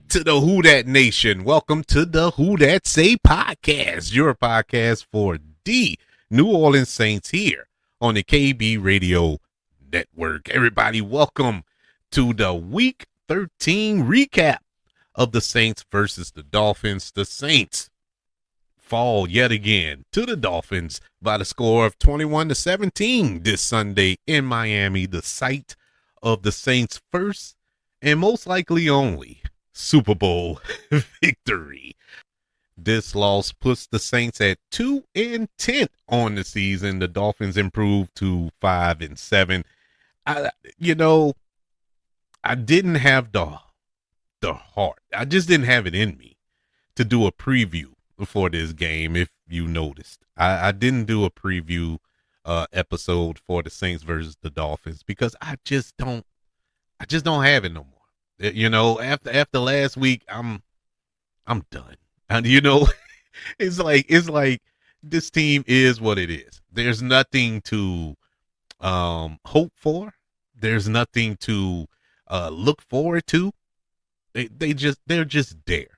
to the Who Dat Nation. Welcome to the Who Dat Say podcast, your podcast for the New Orleans Saints here on the KB Radio Network. Everybody, welcome to the Week 13 recap of the Saints versus the Dolphins. The Saints fall yet again to the Dolphins by the score of 21-17 this Sunday in Miami, the site of the Saints' first and most likely only Super Bowl victory. This loss puts the Saints at 2-10 on the season. The Dolphins improved to 5-7. I didn't have the heart. I just didn't have it in me to do a preview for this game. If you noticed, I didn't do a preview episode for the Saints versus the Dolphins because I just don't have it no more. After last week, I'm done. And it's like this team is what it is. There's nothing to hope for. There's nothing to look forward to. They're just there.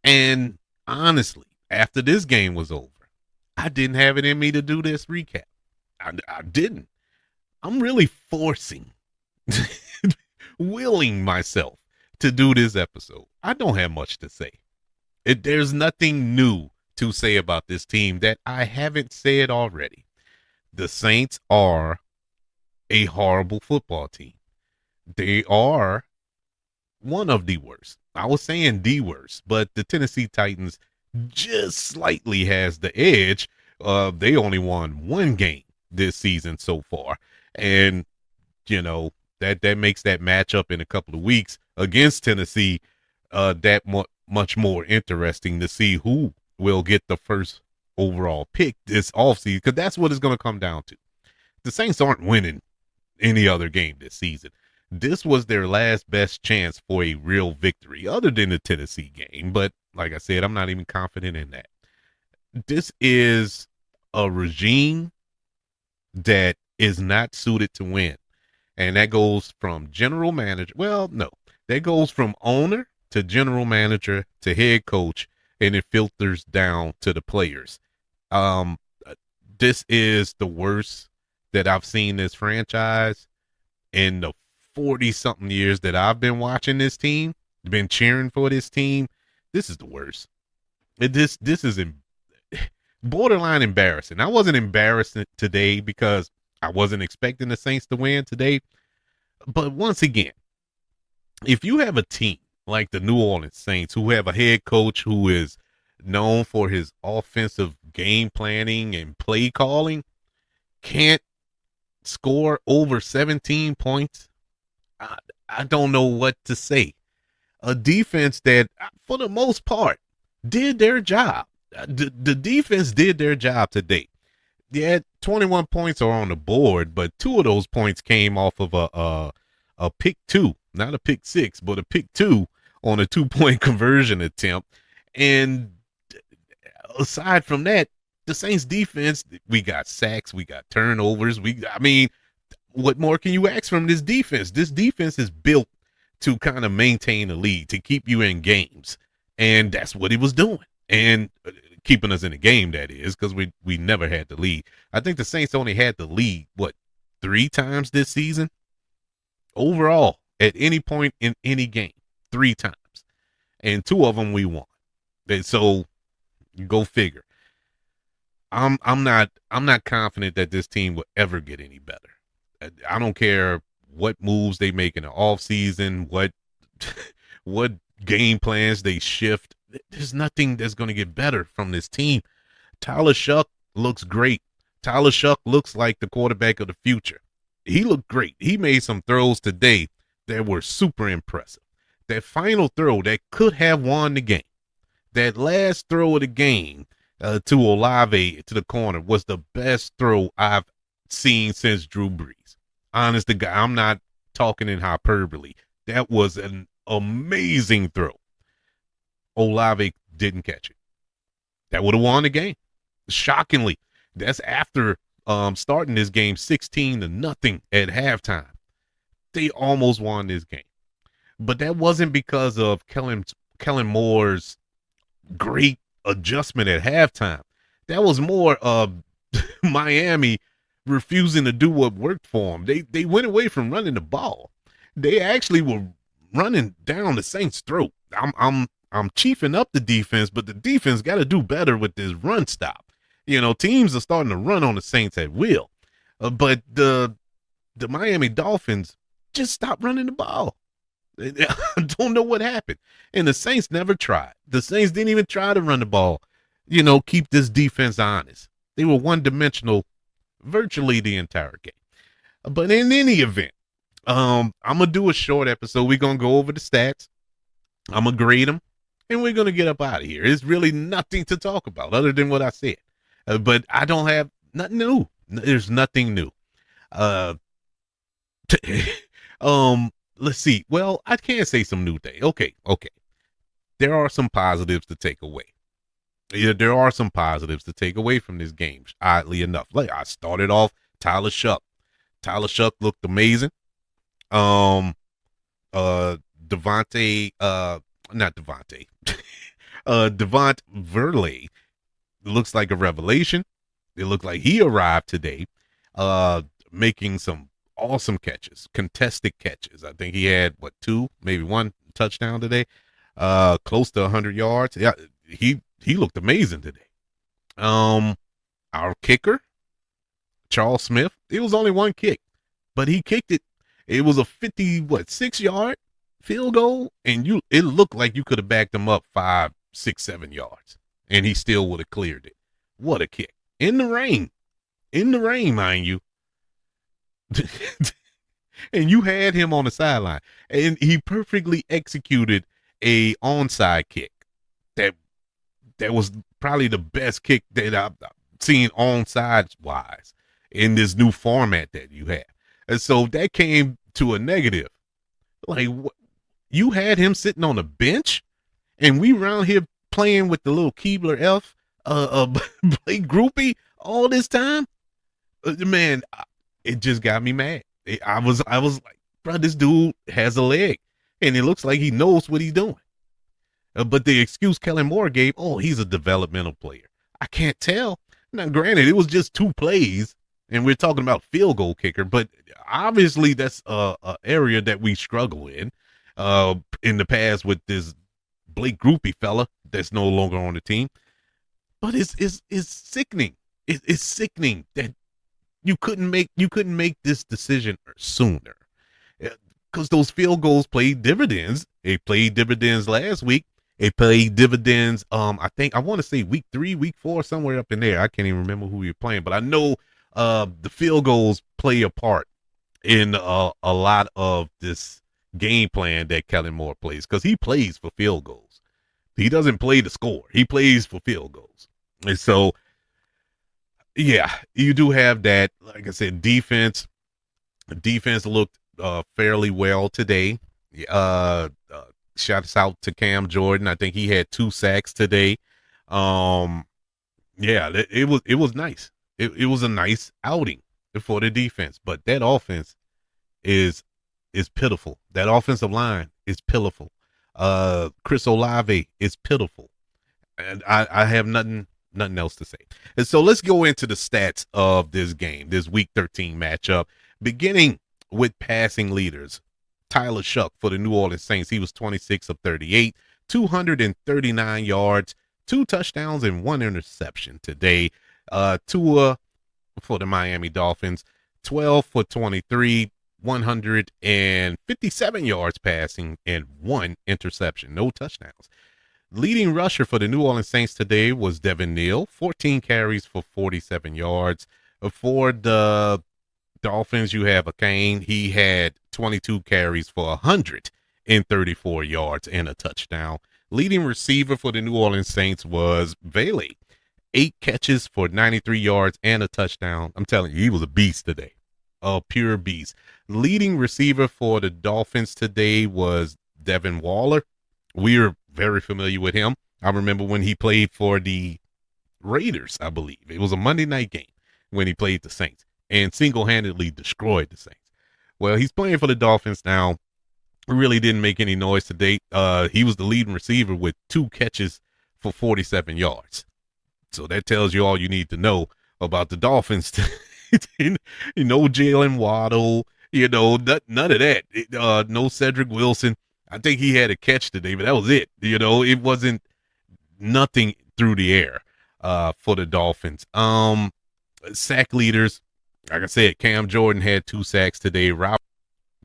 And honestly, after this game was over, I didn't have it in me to do this recap. I didn't. I'm really forcing willing myself to do this episode. I don't have much to say. There's nothing new to say about this team that I haven't said already. The Saints are a horrible football team. They are one of the worst. I was saying the worst, but the Tennessee Titans just slightly has the edge. They only won one game this season so far. And, that makes that matchup in a couple of weeks against Tennessee much more interesting to see who will get the first overall pick this offseason, because that's what it's going to come down to. The Saints aren't winning any other game this season. This was their last best chance for a real victory other than the Tennessee game. But like I said, I'm not even confident in that. This is a regime that is not suited to win. And that goes from general manager. Well, no, that goes from owner to general manager to head coach, and it filters down to the players. This is the worst that I've seen this franchise in the 40-something years that I've been watching this team, been cheering for this team. This is the worst. This is borderline embarrassing. I wasn't embarrassed today because I wasn't expecting the Saints to win today. But once again, if you have a team like the New Orleans Saints who have a head coach who is known for his offensive game planning and play calling, can't score over 17 points, I don't know what to say. A defense that, for the most part, did their job. The defense did their job today. Yeah, 21 points are on the board, but 2 of those points came off of a pick 2, not a pick 6, but a pick 2 on a 2-point conversion attempt. And aside from that, the Saints defense, we got sacks, we got turnovers. What more can you ask from this defense? This defense is built to kind of maintain a lead, to keep you in games. And that's what he was doing. And keeping us in the game, that is, because we never had the lead. I think the Saints only had the lead, 3 times this season? Overall, at any point in any game, 3 times. And 2 of them we won. And so, go figure. I'm not confident that this team will ever get any better. I don't care what moves they make in the offseason, what game plans they shift. There's nothing that's going to get better from this team. Tyler Shuck looks great. Tyler Shuck looks like the quarterback of the future. He looked great. He made some throws today that were super impressive. That final throw that could have won the game, that last throw of the game to Olave to the corner was the best throw I've seen since Drew Brees. Honest to God, I'm not talking in hyperbole. That was an amazing throw. Olave didn't catch it. That would have won the game. Shockingly, that's after starting this game 16-0 at halftime. They almost won this game. but that wasn't because of Kellen Moore's great adjustment at halftime. That was more of Miami refusing to do what worked for them. They went away from running the ball. They actually were running down the Saints' throat. I'm chiefing up the defense, but the defense got to do better with this run stop. You know, teams are starting to run on the Saints at will, but the Miami Dolphins just stopped running the ball. I don't know what happened. And the Saints never tried. The Saints didn't even try to run the ball, you know, keep this defense honest. They were one dimensional virtually the entire game. But in any event, I'm going to do a short episode. We're going to go over the stats. I'm going to grade them, and we're going to get up out of here. It's really nothing to talk about other than what I said. But I don't have nothing new. There's nothing new. Let's see. Well, I can't say some new thing. Okay. There are some positives to take away. Yeah, there are some positives to take away from this game, oddly enough. Like I started off Tyler Shuck. Tyler Shuck looked amazing. Devontae, not Devontae. Devont Verley looks like a revelation. It looked like he arrived today, making some awesome catches, contested catches. I think he had two, maybe one touchdown today, close to 100 yards. Yeah, he looked amazing today. Our kicker, Charles Smith, it was only one kick, but he kicked it. It was a 6-yard field goal, and it looked like you could have backed him up 5, 6, 7 yards, and he still would have cleared it. What a kick. In the rain, mind you. And you had him on the sideline, and he perfectly executed a onside kick. That was probably the best kick that I've seen onside wise in this new format that you have. And so that came to a negative. Like, you had him sitting on the bench, and we around here playing with the little Keebler F, Blake Groupie all this time. Man, it just got me mad. I was like, bro, this dude has a leg, and it looks like he knows what he's doing. But the excuse Kellen Moore gave, he's a developmental player. I can't tell. Now, granted, it was just 2 plays, and we're talking about field goal kicker, but obviously that's a area that we struggle in the past with this Blake Groupie fella that's no longer on the team. But it's sickening. It's sickening that you couldn't make this decision sooner, because those field goals played dividends. They played dividends last week. It played dividends. I want to say week 3, week 4, somewhere up in there. I can't even remember who you're playing, but I know the field goals play a part in a lot of this game plan that Kellen Moore plays, because he plays for field goals. He doesn't play to score. He plays for field goals. And so, yeah, you do have that. Like I said, defense looked fairly well today. Shouts out to Cam Jordan. I think he had 2 sacks today. Yeah, it was nice. It was a nice outing for the defense, but that offense is pitiful. That offensive line is pitiful. Chris Olave is pitiful, and I have nothing else to say. And so let's go into the stats of this game, this Week 13 matchup, beginning with passing leaders. Tyler Shuck for the New Orleans Saints. He was 26 of 38, 239 yards, 2 touchdowns, and 1 interception today. Tua for the Miami Dolphins, 12 for 23, 157 yards passing, and 1 interception. No touchdowns. Leading rusher for the New Orleans Saints today was Devin Neal, 14 carries for 47 yards. For the Dolphins, you have a Kane. He had 22 carries for 134 yards and a touchdown. Leading receiver for the New Orleans Saints was Bailey, 8 catches for 93 yards and a touchdown. I'm telling you, he was a beast today, a pure beast. Leading receiver for the Dolphins today was Devin Waller. We're very familiar with him. I remember when he played for the Raiders, I believe. It was a Monday night game when he played the Saints and single-handedly destroyed the Saints. Well, he's playing for the Dolphins now. Really didn't make any noise today. He was the leading receiver with 2 catches for 47 yards. So that tells you all you need to know about the Dolphins. Jalen Waddle, none of that. No Cedric Wilson. I think he had a catch today, but that was it. It wasn't nothing through the air for the Dolphins. Sack leaders, like I said, Cam Jordan had 2 sacks today.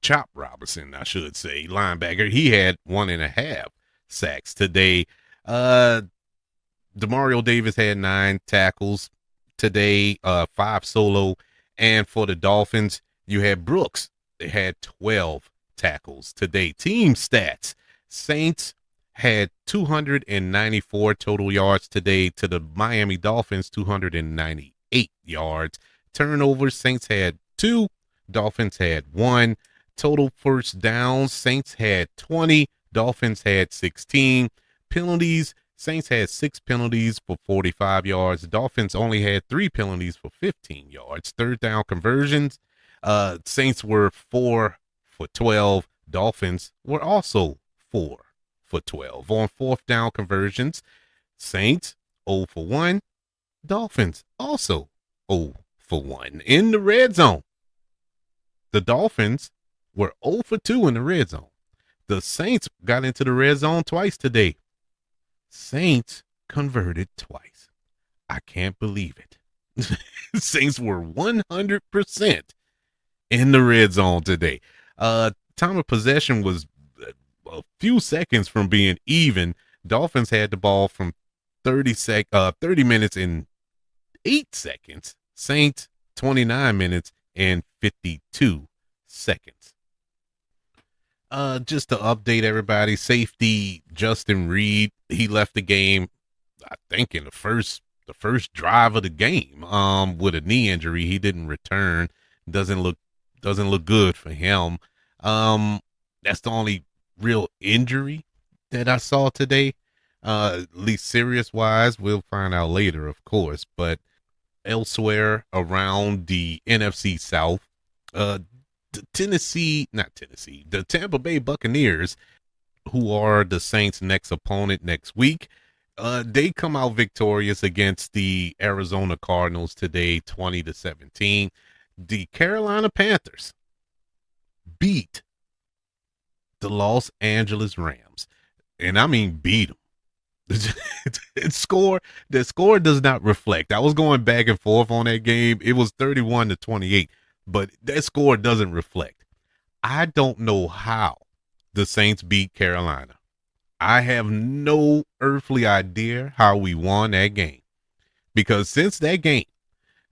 Chop Robinson, I should say, linebacker, he had 1.5 sacks today. Demario Davis had 9 tackles today, 5 solo. And for the Dolphins, you had Brooks. They had 12 tackles today. Team stats. Saints had 294 total yards today to the Miami Dolphins, 298 yards. Turnovers, Saints had 2. Dolphins had 1. Total first downs, Saints had 20. Dolphins had 16. Penalties, Saints had 6 penalties for 45 yards. Dolphins only had 3 penalties for 15 yards. Third down conversions, Saints were 4 for 12. Dolphins were also 4 for 12. On fourth down conversions, Saints 0 for 1. Dolphins also 0 for 1. In the red zone, the Dolphins were 0 for 2 in the red zone. The Saints got into the red zone twice today. Saints converted twice. I can't believe it. Saints were 100% in the red zone today. Time of possession was a few seconds from being even. Dolphins had the ball from 30 minutes and 8 seconds. Saints 29 minutes and 52 seconds. Just to update everybody, safety Justin Reed, he left the game, I think in the first drive of the game, with a knee injury. He didn't return. Doesn't look good for him. That's the only real injury that I saw today. At least serious wise, we'll find out later, of course. But elsewhere around the NFC South, the Tampa Bay Buccaneers, who are the Saints' next opponent next week, they come out victorious against the Arizona Cardinals today, 20-17. The Carolina Panthers beat the Los Angeles Rams, and I mean beat them. The score does not reflect. I was going back and forth on that game. It was 31-28, but that score doesn't reflect. I don't know how the Saints beat Carolina. I have no earthly idea how we won that game, because since that game,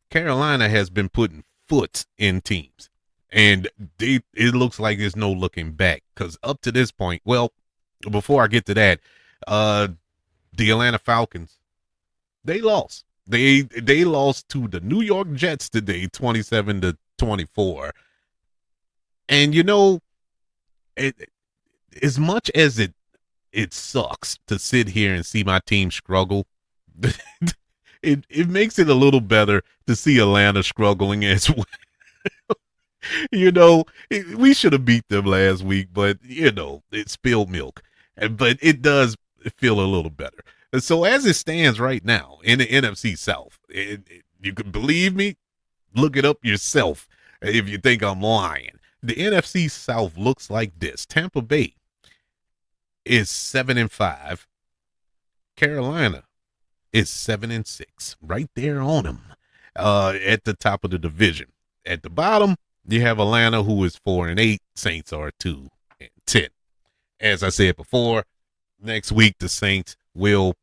Carolina has been putting foot in teams, and it looks like there's no looking back, because up to this point, well, before I get to that, the Atlanta Falcons, they lost. They lost to the New York Jets today, 27-24. And as much as it sucks to sit here and see my team struggle, it makes it a little better to see Atlanta struggling as well. We should have beat them last week, but it spilled milk. But it does feel a little better. So as it stands right now in the NFC South, you can believe me, look it up yourself if you think I'm lying. The NFC South looks like this. Tampa Bay is 7-5. Carolina is 7-6. Right there on them, at the top of the division. At the bottom, you have Atlanta, who is 4-8. Saints are 2-10. As I said before, next week the Saints will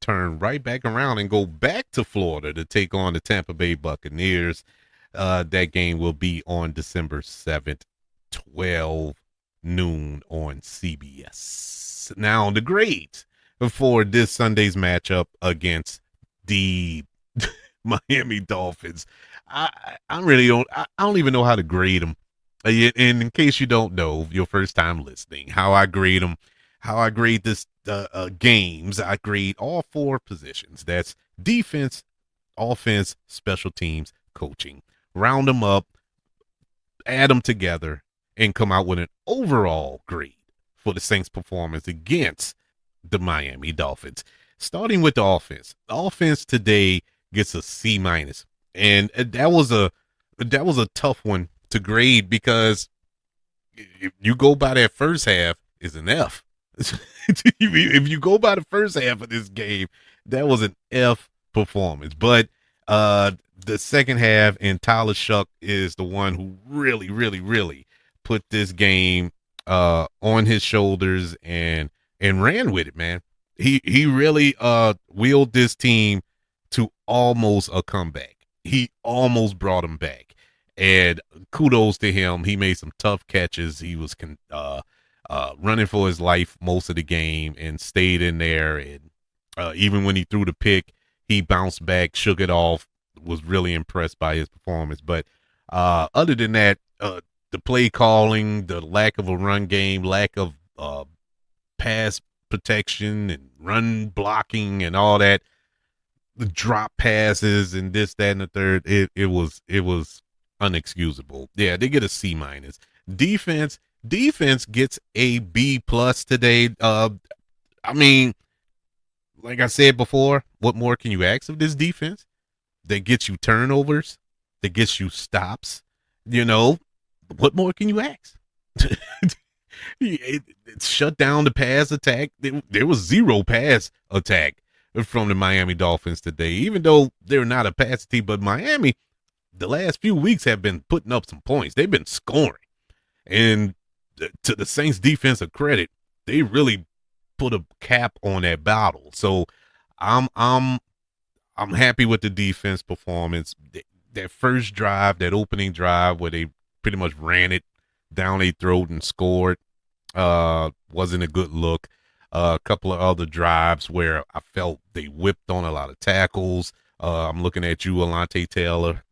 turn right back around and go back to Florida to take on the Tampa Bay Buccaneers. That game will be on December 7th, 12 noon on CBS. Now, the grades for this Sunday's matchup against the Miami Dolphins, I don't even know how to grade them. And in case you don't know, your first time listening, how I grade them, how I grade this games, I grade all 4 positions. That's defense, offense, special teams, coaching. Round them up, add them together, and come out with an overall grade for the Saints' performance against the Miami Dolphins. Starting with the offense. The offense today gets a C minus. And that was a tough one to grade because if you go by that first half, is an F. If you go by the first half of this game, that was an F performance. But the second half, and Tyler Shuck is the one who really, really, really put this game on his shoulders and ran with it, man. He really wheeled this team to almost a comeback. He almost brought him back. And kudos to him. He made some tough catches. He was running for his life most of the game and stayed in there. And even when he threw the pick, he bounced back, shook it off. Was really impressed by his performance. But other than that, the play calling, the lack of a run game, lack of pass protection and run blocking and all that, the drop passes and this, that, and the third, it was unexcusable. Yeah, they get a C minus. Defense gets a B plus today. I mean, like I said before, what more can you ask of this defense? That gets you turnovers, that gets you stops. You know, what more can you ask? it shut down the pass attack. There was zero pass attack from the Miami Dolphins today, even though they're not a pass team. But Miami, the last few weeks, have been putting up some points. They've been scoring. And to the Saints defensive credit, they really put a cap on that battle. So I'm happy with the defense performance. That first drive, that opening drive where they pretty much ran it down their throat and scored, wasn't a good look. A couple of other drives where I felt they whipped on a lot of tackles. I'm looking at you, Alante Taylor.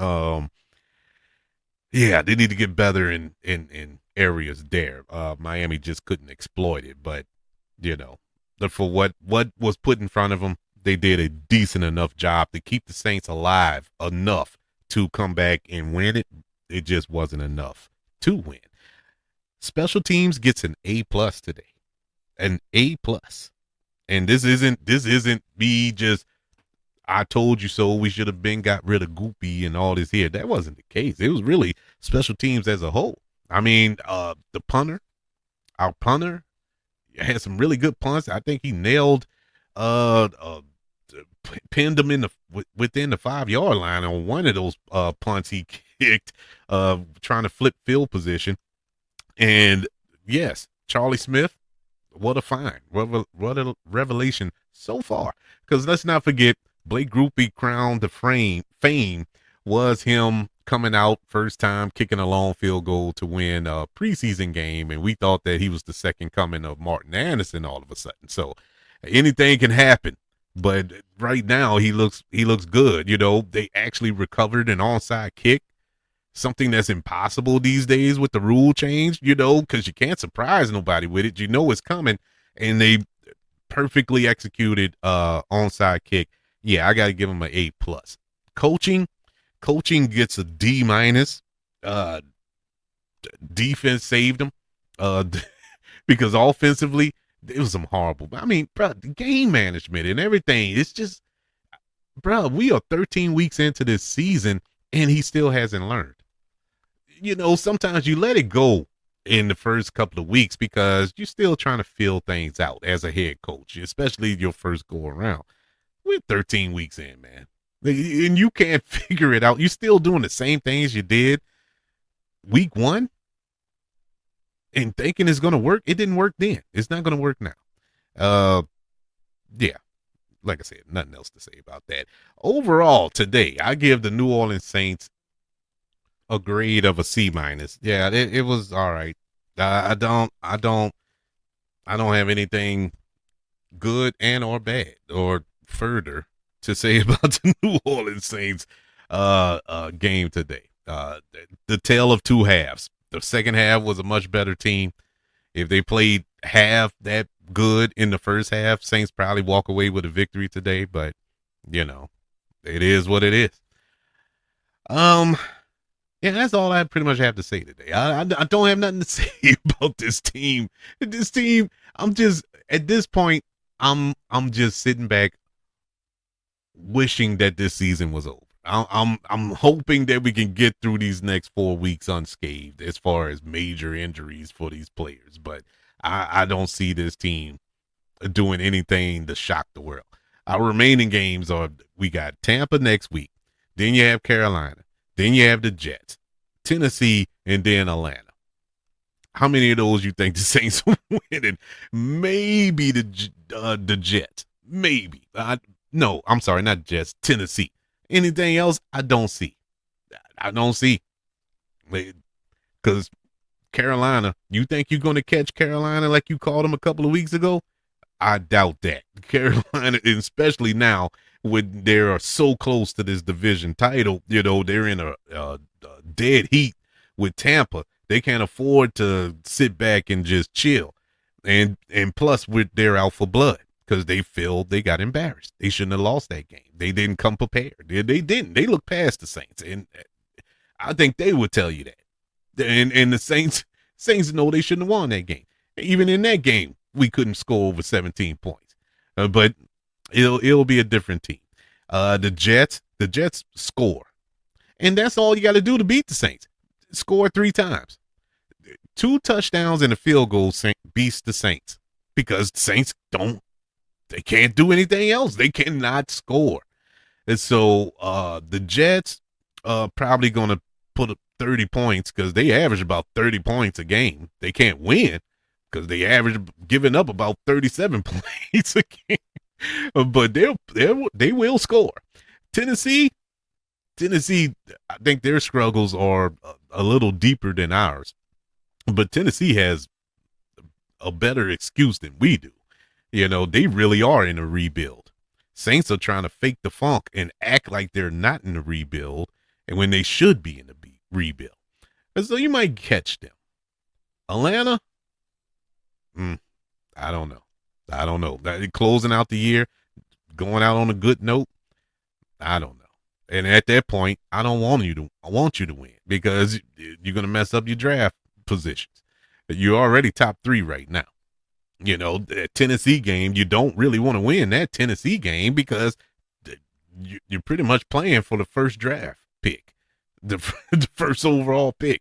Yeah, they need to get better in areas there. Miami just couldn't exploit it, but for what was put in front of them, they did a decent enough job to keep the Saints alive enough to come back and win it. It just wasn't enough to win. Special teams gets an A plus today, an A plus, and this isn't me just I told you so. We should have got rid of Goopy and all this here. That wasn't the case. It was really special teams as a whole. I mean, our punter had some really good punts. I think he nailed, pinned him within the 5-yard line on one of those punts he kicked, trying to flip field position. And yes, Charlie Smith, what a find, what a revelation so far. Because let's not forget, Blake Grupe crowned the fame was him coming out first time kicking a long field goal to win a preseason game, and we thought that he was the second coming of Martin Anderson all of a sudden. So anything can happen, but right now he looks good. They actually recovered an onside kick, something that's impossible these days with the rule change. Because you can't surprise nobody with it. It's coming, and they perfectly executed onside kick. Yeah, I got to give him an A plus. Coaching gets a D minus. Defense saved them because offensively it was some horrible. I mean, bro, the game management and everything. It's just, bro, we are 13 weeks into this season and he still hasn't learned. Sometimes you let it go in the first couple of weeks because you're still trying to feel things out as a head coach, especially your first go around. We're 13 weeks in, man. And you can't figure it out. You're still doing the same things you did week 1 and thinking it's going to work. It didn't work then. It's not going to work now. Yeah. Like I said, nothing else to say about that. Overall, today, I give the New Orleans Saints a grade of a C minus. Yeah, it was all right. I don't have anything good and or bad or further to say about the New Orleans Saints game today. The tale of two halves. The second half was a much better team. If they played half that good in the first half, Saints probably walk away with a victory today, but it is what it is. Yeah, that's all I pretty much have to say today. I don't have nothing to say about this team. This team, I'm just at this point, I'm just sitting back, wishing that this season was over. I'm hoping that we can get through these next 4 weeks unscathed as far as major injuries for these players. But I don't see this team doing anything to shock the world. Our remaining games are we got Tampa next week, then you have Carolina, then you have the Jets, Tennessee, and then Atlanta. How many of those you think the Saints will win? And maybe the Jets, maybe. No, I'm sorry, not Jets. Tennessee. Anything else? I don't see. I don't see. Because Carolina, you think you're going to catch Carolina like you called them a couple of weeks ago? I doubt that. Carolina, especially now when they are so close to this division title, they're in a dead heat with Tampa. They can't afford to sit back and just chill. And plus, with their out for blood because they feel they got embarrassed. They shouldn't have lost that game. They didn't come prepared. They didn't. They looked past the Saints, and I think they would tell you that. And the Saints know they shouldn't have won that game. Even in that game, we couldn't score over 17 points. But it'll be a different team. The Jets score. And that's all you got to do to beat the Saints. Score 3 times. 2 touchdowns and a field goal beats the Saints. Because the Saints they can't do anything else. They cannot score. And so the Jets probably going to put up 30 points because they average about 30 points a game. They can't win because they average giving up about 37 points a game. But they will score. Tennessee, I think their struggles are a little deeper than ours. But Tennessee has a better excuse than we do. They really are in a rebuild. Saints are trying to fake the funk and act like they're not in a rebuild and when they should be in a rebuild. And so you might catch them. Atlanta, I don't know. Closing out the year, going out on a good note, I don't know. And at that point, I want you to win because you're going to mess up your draft positions. You're already top 3 right now. The Tennessee game, you don't really want to win that Tennessee game because you're pretty much playing for the first draft pick, the first overall pick.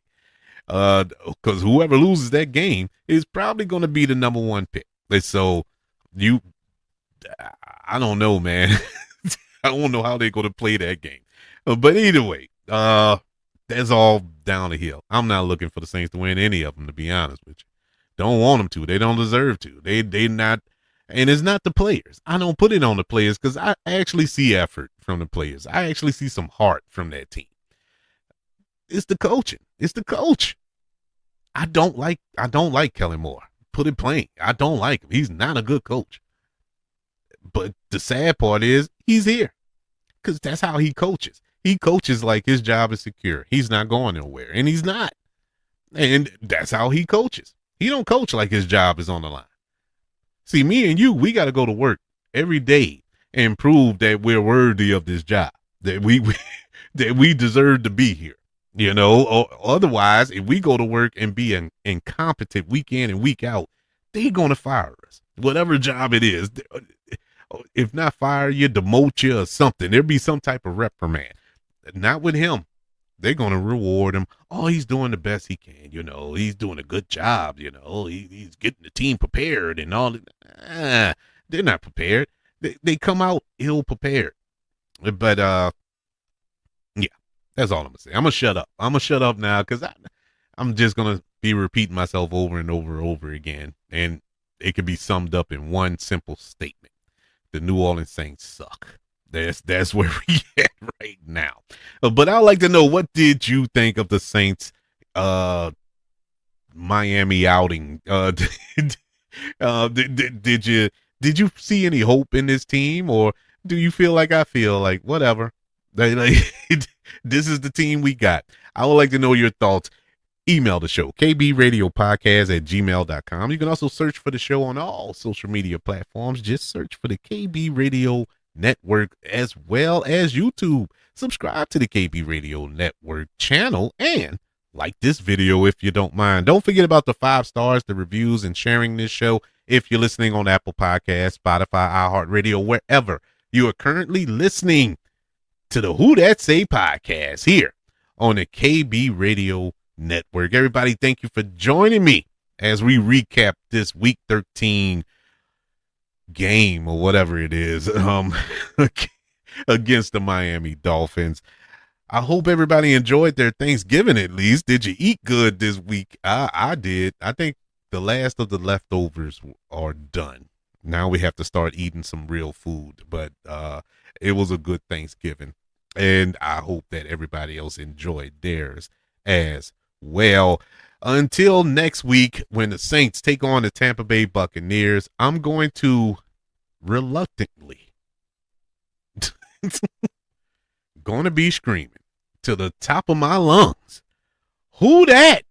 Because whoever loses that game is probably going to be the number 1 pick. And so I don't know, man. I don't know how they're going to play that game. But either way, that's all down the hill. I'm not looking for the Saints to win any of them, to be honest with you. Don't want them to. They don't deserve to. They not, and it's not the players. I don't put it on the players because I actually see effort from the players. I actually see some heart from that team. It's the coaching. It's the coach. I don't like Kellen Moore. Put it plain. I don't like him. He's not a good coach. But the sad part is he's here because that's how he coaches. He coaches like his job is secure. He's not going nowhere, and he's not. And that's how he coaches. He don't coach like his job is on the line. See, me and you, we got to go to work every day and prove that we're worthy of this job, that we deserve to be here. Or otherwise, if we go to work and be incompetent week in and week out, they're going to fire us. Whatever job it is, if not fire you, demote you or something, there'll be some type of reprimand. Not with him. They're going to reward him. Oh, he's doing the best he can. He's doing a good job. He's getting the team prepared and all. They're not prepared. They come out ill prepared. But, yeah, that's all I'm going to say. I'm going to shut up. I'm going to shut up now because I'm just going to be repeating myself over and over and over again. And it could be summed up in one simple statement. The New Orleans Saints suck. That's where we at right now. But I'd like to know, what did you think of the Saints Miami outing? Did you see any hope in this team, or do you feel like I feel like whatever? This is the team we got. I would like to know your thoughts. Email the show, kbradiopodcast@gmail.com. You can also search for the show on all social media platforms. Just search for the KB Radio Network as well as YouTube. Subscribe to the KB Radio Network channel and like this video if you don't mind. Don't forget about the 5 stars, the reviews, and sharing this show if you're listening on Apple Podcasts, Spotify, iHeartRadio, wherever you are currently listening to the Who That Say podcast here on the KB Radio Network. Everybody, thank you for joining me as we recap this Week 13 game or whatever it is against the Miami Dolphins. I hope everybody enjoyed their Thanksgiving at least. Did you eat good this week? I did. I think the last of the leftovers are done. Now we have to start eating some real food. But it was a good Thanksgiving. And I hope that everybody else enjoyed theirs as well. Until next week, when the Saints take on the Tampa Bay Buccaneers, I'm going to reluctantly going to be screaming to the top of my lungs, who that?